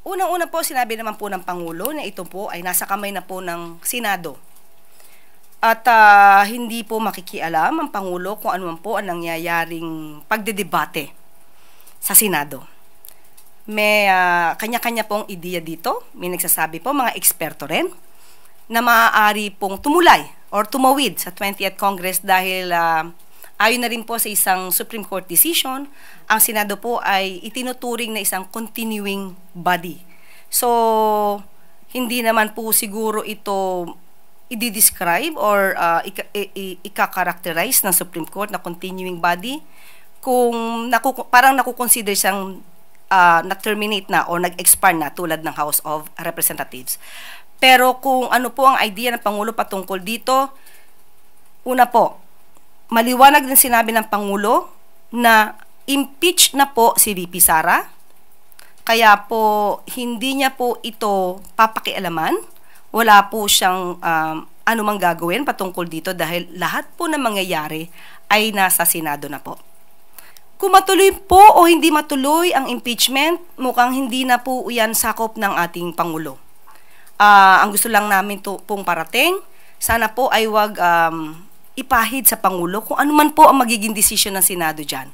Unang-una po, sinabi naman po ng Pangulo na ito po ay nasa kamay na po ng Senado. At hindi po makikialam ang Pangulo kung ano man po ang nangyayaring pagdedebate sa Senado. May kanya-kanya pong ideya dito. May nagsasabi po, mga eksperto rin, na maaari pong tumulay or tumawid sa 20th Congress dahil ayon na rin po sa isang Supreme Court decision, ang Senado po ay itinuturing na isang continuing body. So, hindi naman po siguro ito i-describe or ika-characterize ng Supreme Court na continuing body kung parang nakukonsider siyang na-terminate na o nag-expire na tulad ng House of Representatives. Pero kung ano po ang idea ng Pangulo patungkol dito, una po, maliwanag din sinabi ng Pangulo na impeach na po si VP Sara, kaya po hindi niya po ito papakialaman, wala po siyang anumang gagawin patungkol dito dahil lahat po ng mangyayari ay nasa Senado na po. Kung matuloy po o hindi matuloy ang impeachment, mukhang hindi na po yan sakop ng ating Pangulo. Ang gusto lang namin pong parating, sana po ay wag ipahid sa Pangulo kung ano man po ang magiging desisyon ng Senado dyan.